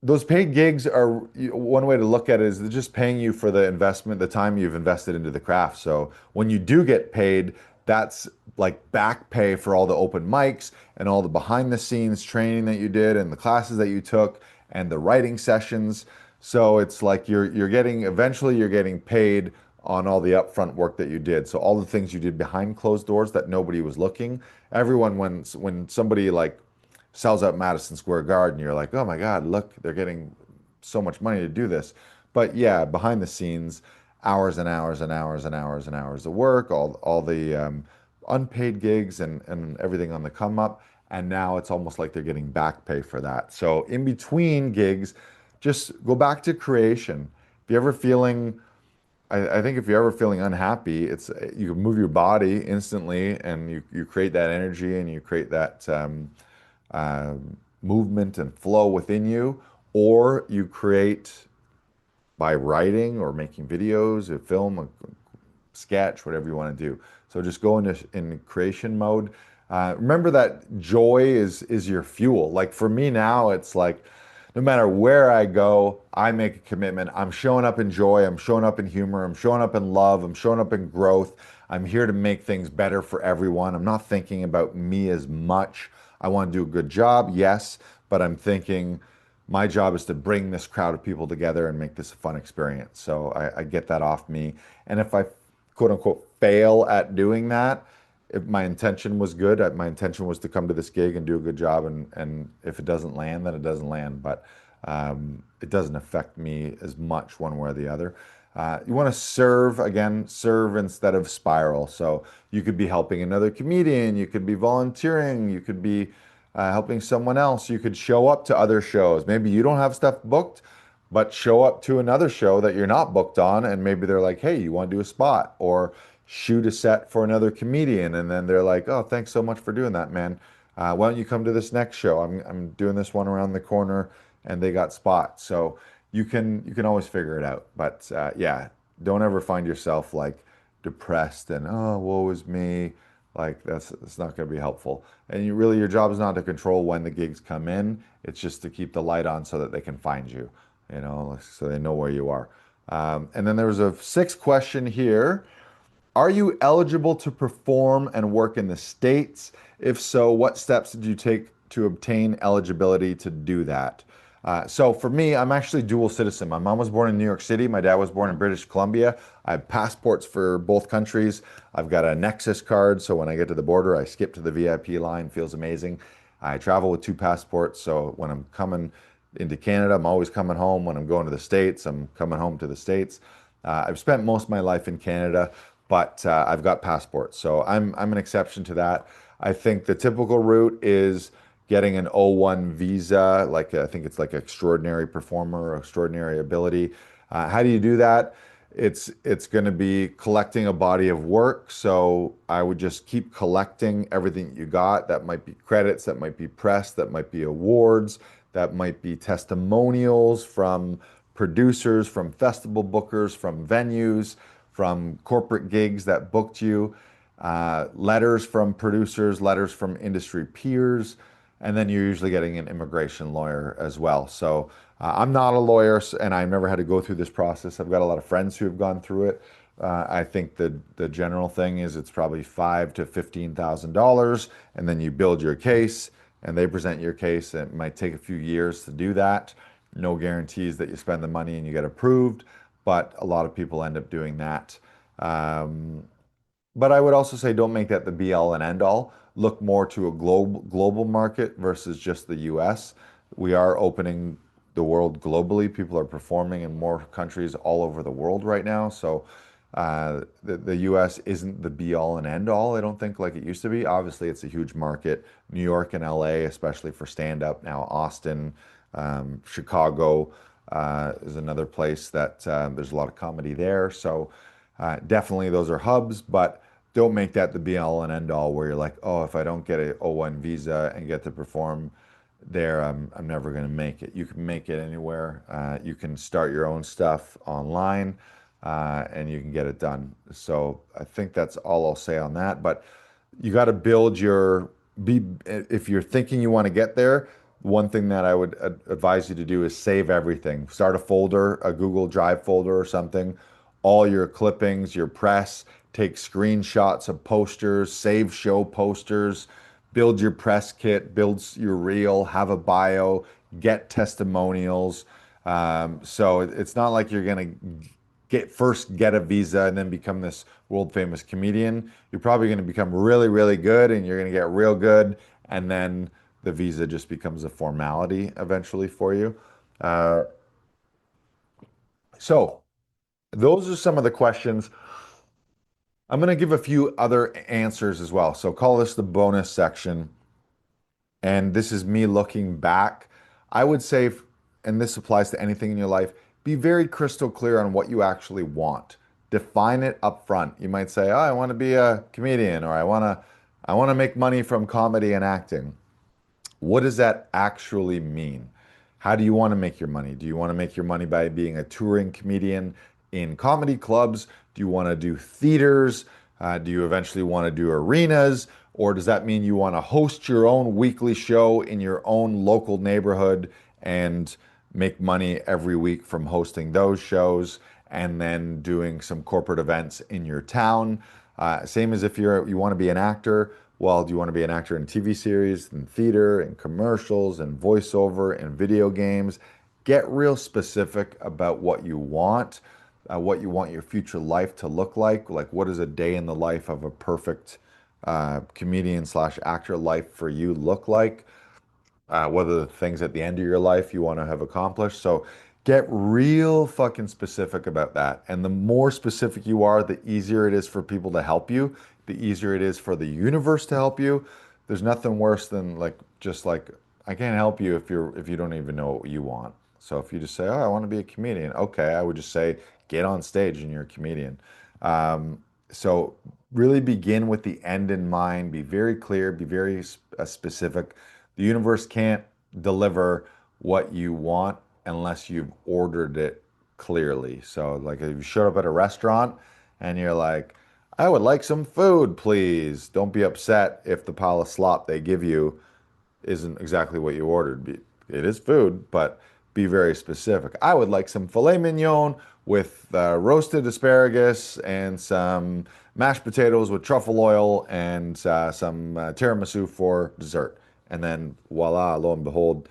those paid gigs are one way to look at it is they're just paying you for the investment, the time you've invested into the craft. So when you do get paid, that's like back pay for all the open mics and all the behind the scenes training that you did and the classes that you took and the writing sessions. So it's like you're getting eventually you're getting paid on all the upfront work that you did. So all the things you did behind closed doors that nobody was looking. Everyone when somebody like sells out Madison Square Garden, you're like, oh my God, look, they're getting so much money to do this. But yeah, behind the scenes, hours and hours and hours and hours and hours of work, all the unpaid gigs and everything on the come up. And now it's almost like they're getting back pay for that. So in between gigs, just go back to creation. If you're ever feeling I think if you're ever feeling unhappy, it's you can move your body instantly and you create that energy and you create that uh, movement and flow within you, or you create by writing or making videos, a film, a sketch, whatever you want to do. So just go into in creation mode. Remember that joy is your fuel. Like for me now, it's like no matter where I go, I make a commitment. I'm showing up in joy. I'm showing up in humor. I'm showing up in love. I'm showing up in growth. I'm here to make things better for everyone. I'm not thinking about me as much. I want to do a good job, yes, but I'm thinking my job is to bring this crowd of people together and make this a fun experience. So I get that off me. And if I quote unquote fail at doing that, if my intention was good, my intention was to come to this gig and do a good job, and if it doesn't land, then it doesn't land. But it doesn't affect me as much one way or the other. You want to serve again, serve instead of spiral. So you could be helping another comedian, you could be volunteering, you could be helping someone else. You could show up to other shows. Maybe you don't have stuff booked, but show up to another show that you're not booked on, and maybe they're like, "Hey, you want to do a spot?" Or shoot a set for another comedian, and then they're like, "Oh, thanks so much for doing that, man. Why don't you come to this next show? I'm doing this one around the corner, and they got spots." So you can always figure it out. But yeah, don't ever find yourself like depressed and oh, woe is me. Like that's not going to be helpful. And your job is not to control when the gigs come in. It's just to keep the light on so that they can find you, so they know where you are. And then there was a sixth question here. Are you eligible to perform and work in the States? If so, what steps did you take to obtain eligibility to do that? So for me, I'm actually dual citizen. My mom was born in New York City. My dad was born in British Columbia. I have passports for both countries. I've got a Nexus card, so when I get to the border, I skip to the VIP line. Feels amazing. I travel with two passports, so when I'm coming into Canada, I'm always coming home. When I'm going to the States, I'm coming home to the States. I've spent most of my life in Canada, but I've got passports, so I'm an exception to that. I think the typical route is getting an O1 visa, like I think it's like extraordinary performer or extraordinary ability. How do you do that? It's going to be collecting a body of work. So I would just keep collecting everything you got. That might be credits, that might be press, that might be awards, that might be testimonials from producers, from festival bookers, from venues, from corporate gigs that booked you, letters from producers, letters from industry peers, and then you're usually getting an immigration lawyer as well. So I'm not a lawyer, and I've never had to go through this process. I've got a lot of friends who have gone through it. I think the general thing is it's probably $5,000 to $15,000, and then you build your case, and they present your case. It might take a few years to do that. No guarantees that you spend the money and you get approved, but a lot of people end up doing that. Um, but I would also say don't make that the be all and end all. Look more to a global market versus just the US. We are opening the world globally. People are performing in more countries all over the world right now. So the US isn't the be all and end all, I don't think, like it used to be. Obviously, it's a huge market. New York and LA, especially for stand up. Now, Austin, Chicago is another place that there's a lot of comedy there. So definitely those are hubs, but don't make that the be all and end all where you're like, oh, if I don't get a O1 visa and get to perform there, I'm never going to make it. You can make it anywhere. You can start your own stuff online and you can get it done. So I think that's all I'll say on that. But you got to build your, if you're thinking you want to get there, one thing that I would advise you to do is save everything. Start a folder, a Google Drive folder or something, all your clippings, your press, take screenshots of posters, save show posters, build your press kit, build your reel, have a bio, get testimonials. So it's not like you're gonna get a visa and then become this world famous comedian. You're probably going to become really, really good and you're going to get real good. And then the visa just becomes a formality eventually for you. Uh, so those are some of the questions. I'm going to give a few other answers as well. So call this the bonus section. And this is me looking back. I would say, and this applies to anything in your life, be very crystal clear on what you actually want. Define it up front. You might say, "Oh, I want to be a comedian," or I want to make money from comedy and acting." What does that actually mean? How do you want to make your money? Do you want to make your money by being a touring comedian in comedy clubs? Do you want to do theaters? Do you eventually want to do arenas? Or does that mean you want to host your own weekly show in your own local neighborhood and make money every week from hosting those shows and then doing some corporate events in your town? Same as if you want to be an actor. Well, do you want to be an actor in TV series, in theater, in commercials, in voiceover, in video games? Get real specific about what you want your future life to look like. Like, what does a day in the life of a perfect comedian slash actor life for you look like? What are the things at the end of your life you want to have accomplished? So get real fucking specific about that. And the more specific you are, the easier it is for people to help you, the easier it is for the universe to help you. There's nothing worse than just like I can't help you if you don't even know what you want. So if you just say, "Oh, I want to be a comedian," okay, I would just say, get on stage and you're a comedian. So really begin with the end in mind. Be very clear. Be very specific. The universe can't deliver what you want unless you've ordered it clearly. So, like if you showed up at a restaurant and you're like, "I would like some food, please." Don't be upset if the pile of slop they give you isn't exactly what you ordered. It is food, but be very specific. I would like some filet mignon with roasted asparagus and some mashed potatoes with truffle oil and some tiramisu for dessert. And then voila, lo and behold,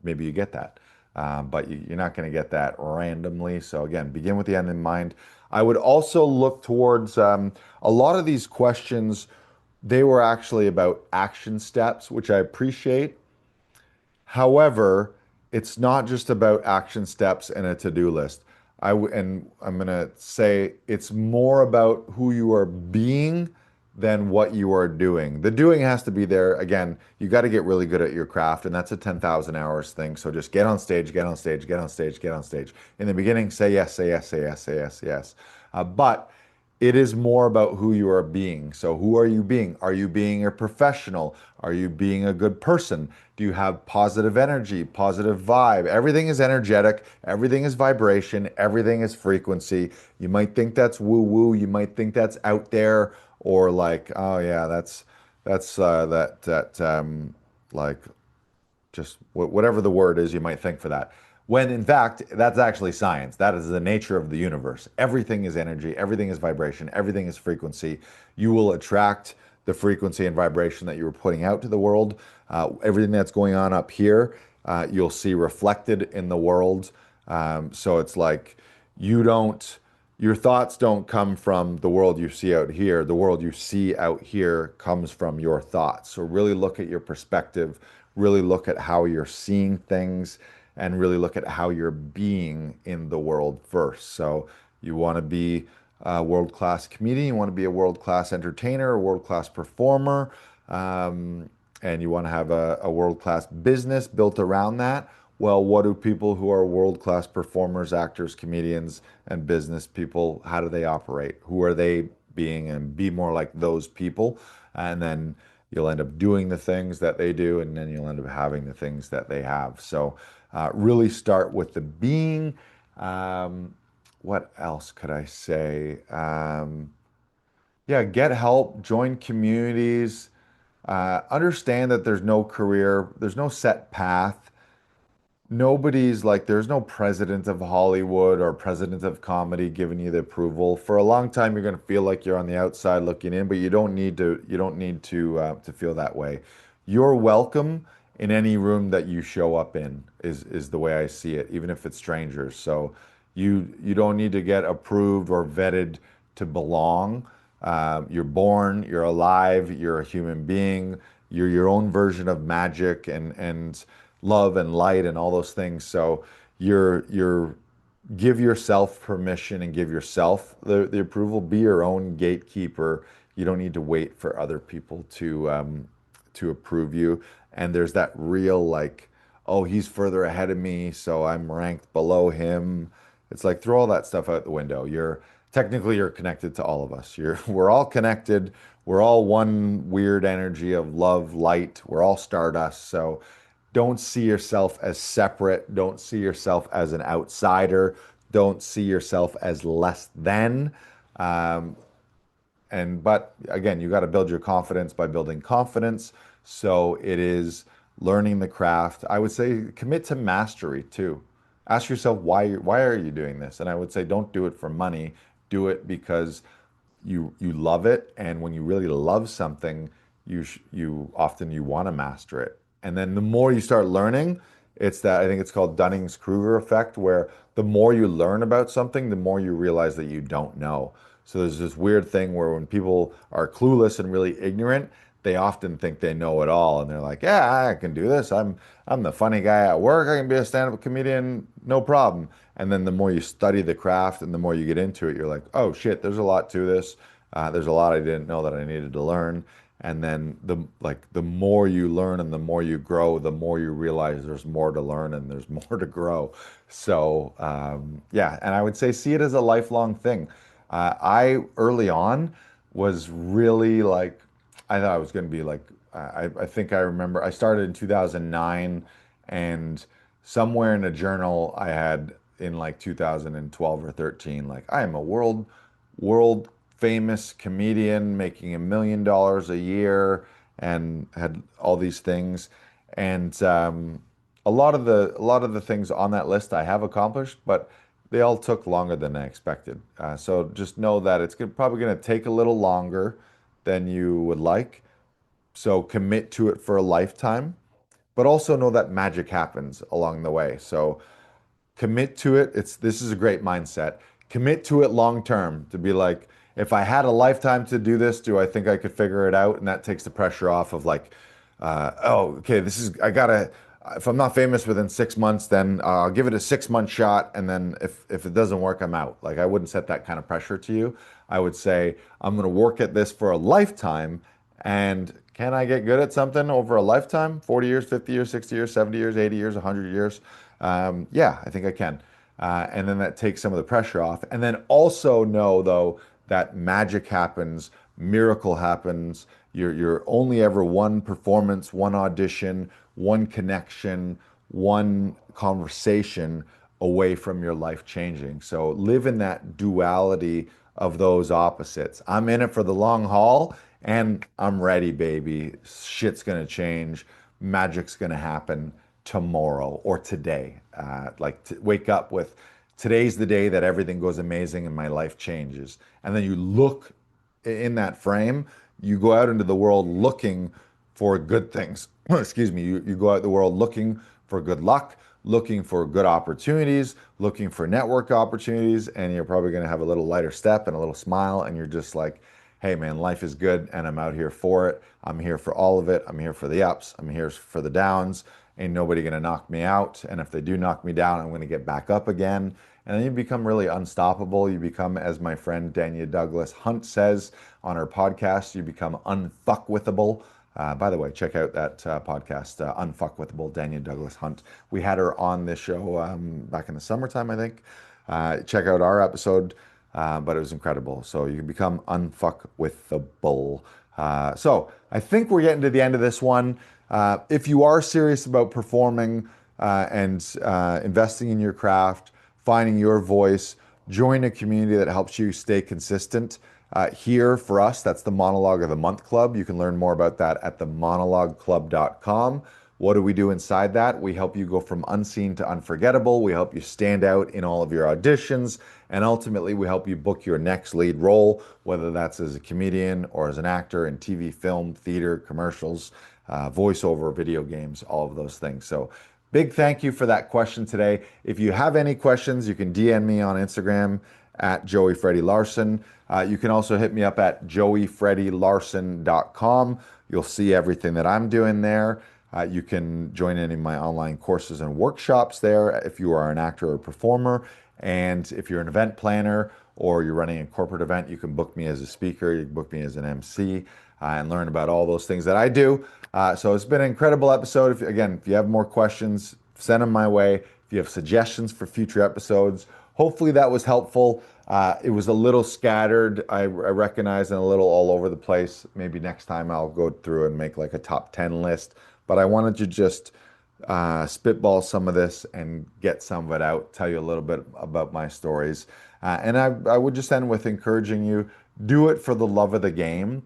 maybe you get that. But you're not going to get that randomly. So again, begin with the end in mind. I would also look towards a lot of these questions. They were actually about action steps, which I appreciate. However, it's not just about action steps and a to-do list. And I'm gonna say it's more about who you are being than what you are doing. The doing has to be there. Again, you got to get really good at your craft, and that's a 10,000 hours thing. So just get on stage, get on stage, get on stage, get on stage. In the beginning, say yes, say yes, say yes, say yes, yes. But it is more about who you are being. So, who are you being? Are you being a professional? Are you being a good person? Do you have positive energy, positive vibe? Everything is energetic, everything is vibration, everything is frequency. You might think that's woo woo, you might think that's out there, or like, oh yeah, that's like just whatever the word is you might think for that. When in fact, that's actually science. That is the nature of the universe. Everything is energy, everything is vibration, everything is frequency. You will attract the frequency and vibration that you were putting out to the world. Everything that's going on up here, you'll see reflected in the world. So it's like you don't, your thoughts don't come from the world you see out here. The world you see out here comes from your thoughts. So really look at your perspective, really look at how you're seeing things, and really look at how you're being in the world first. So you want to be a world-class comedian, you want to be a world-class entertainer, a world-class performer, and you want to have a world-class business built around that. Well, what do people who are world-class performers, actors, comedians, and business people, how do they operate? Who are they being? And be more like those people. And then you'll end up doing the things that they do, and then you'll end up having the things that they have. So really start with the being. What else could I say? Yeah, get help, join communities. Understand that there's no career, there's no set path. Nobody's like, there's no president of Hollywood or president of comedy giving you the approval. For a long time, you're going to feel like you're on the outside looking in, but you don't need to feel that way. You're welcome in any room that you show up in, is the way I see it, even if it's strangers. So you don't need to get approved or vetted to belong. You're born, you're alive, you're a human being, you're your own version of magic and love and light and all those things. So you're give yourself permission and give yourself the approval. Be your own gatekeeper. You don't need to wait for other people to approve you. And there's that real like, oh, he's further ahead of me, so I'm ranked below him. It's like throw all that stuff out the window. You're connected to all of us. We're all connected. We're all one weird energy of love, light. We're all stardust. So don't see yourself as separate. Don't see yourself as an outsider. Don't see yourself as less than. Um, but again, you got to build your confidence by building confidence. So it is learning the craft. I would say commit to mastery too. Ask yourself why are you doing this? And I would say don't do it for money. Do it because you love it, and when you really love something, you often you want to master it. And then the more you start learning, it's that I think it's called Dunning-Kruger effect, where the more you learn about something, the more you realize that you don't know. So there's this weird thing where when people are clueless and really ignorant, they often think they know it all, and they're like, "Yeah, I can do this. I'm the funny guy at work. I can be a stand-up comedian, no problem." And then the more you study the craft and the more you get into it, you're like, "Oh shit, there's a lot to this. There's a lot I didn't know that I needed to learn." And then the more you learn and the more you grow, the more you realize there's more to learn and there's more to grow. So yeah, and I would say see it as a lifelong thing. I early on was really like I thought I was going to be like I think I remember I started in 2009, and somewhere in a journal I had in like 2012 or 13 like I am a world famous comedian making $1 million a year and had all these things. And a lot of the things on that list I have accomplished, but they all took longer than I expected. So just know that probably going to take a little longer than you would like. So commit to it for a lifetime, but also know that magic happens along the way. So commit to it. This is a great mindset. Commit to it long term to be like, if I had a lifetime to do this, do I think I could figure it out? And that takes the pressure off of like, oh, okay, I gotta, if I'm not famous within 6 months, then I'll give it a 6 month shot. And then if it doesn't work, I'm out. Like I wouldn't set that kind of pressure to you. I would say, I'm going to work at this for a lifetime. And can I get good at something over a lifetime? 40 years, 50 years, 60 years, 70 years, 80 years, 100 years? Yeah, I think I can. And then that takes some of the pressure off. And then also know, though, that magic happens, miracle happens. You're only ever one performance, one audition, one connection, one conversation away from your life changing. So live in that duality of those opposites. I'm in it for the long haul, and I'm ready, baby. Shit's gonna change. Magic's gonna happen tomorrow or today. Wake up with today's the day that everything goes amazing and my life changes. And then you look in that frame, you go out into the world looking for good things. Excuse me. You go out in the world looking for good luck, looking for good opportunities, looking for network opportunities, and you're probably going to have a little lighter step and a little smile, and you're just like, hey man, life is good and I'm out here for it. I'm here for all of it. I'm here for the ups. I'm here for the downs. Ain't nobody gonna knock me out. And if they do knock me down, I'm gonna get back up again. And then you become really unstoppable. You become, as my friend Dania Douglas Hunt says on her podcast, you become unfuckwithable. By the way, check out that podcast, Unfuckwithable, Dania Douglas Hunt. We had her on this show back in the summertime, I think. Check out our episode, but it was incredible. So you can become unfuckwithable. So I think we're getting to the end of this one. If you are serious about performing and investing in your craft, finding your voice, join a community that helps you stay consistent. Here for us, that's the Monologue of the Month Club. You can learn more about that at themonologueclub.com. What do we do inside that? We help you go from unseen to unforgettable. We help you stand out in all of your auditions. And ultimately, we help you book your next lead role, whether that's as a comedian or as an actor in TV, film, theater, commercials, voiceover, video games, all of those things. So, big thank you for that question today. If you have any questions, you can DM me on Instagram at Joey Freddy Larson. You can also hit me up at joeyfreddylarson.com. You'll see everything that I'm doing there. You can join any of my online courses and workshops there if you are an actor or performer. And if you're an event planner or you're running a corporate event, you can book me as a speaker, you can book me as an MC, and learn about all those things that I do. So it's been an incredible episode. If you have more questions, send them my way. If you have suggestions for future episodes, hopefully that was helpful. It was a little scattered, I recognize, and a little all over the place. Maybe next time I'll go through and make like a top 10 list. But I wanted to just spitball some of this and get some of it out, tell you a little bit about my stories. And I would just end with encouraging you, do it for the love of the game.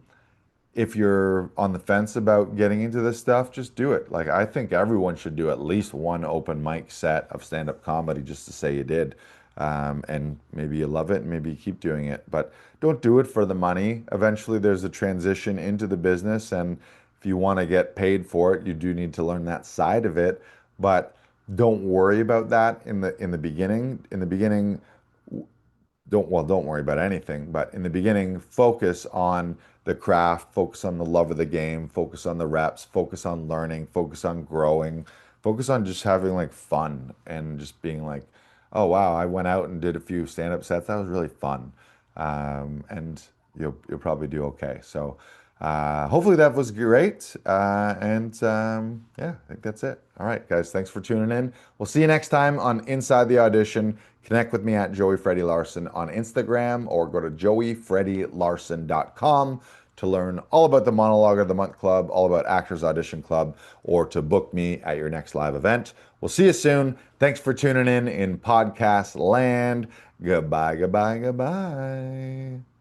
If you're on the fence about getting into this stuff, just do it. Like, I think everyone should do at least one open mic set of stand-up comedy just to say you did. And maybe you love it and maybe you keep doing it, but don't do it for the money. Eventually, there's a transition into the business, and if you want to get paid for it, you do need to learn that side of it. But don't worry about that in the beginning. In the beginning, don't worry about anything, but in the beginning, focus on the craft, focus on the love of the game, focus on the reps, focus on learning, focus on growing, focus on just having like fun and just being like, oh wow, I went out and did a few stand-up sets. That was really fun. And you'll probably do okay. So hopefully that was great. Yeah, I think that's it. All right, guys, thanks for tuning in. We'll see you next time on Inside the Audition. Connect with me at Joey Freddy Larson on Instagram or go to joeyfreddylarson.com to learn all about the Monologue of the Month Club, all about Actors Audition Club, or to book me at your next live event. We'll see you soon. Thanks for tuning in podcast land. Goodbye, goodbye, goodbye.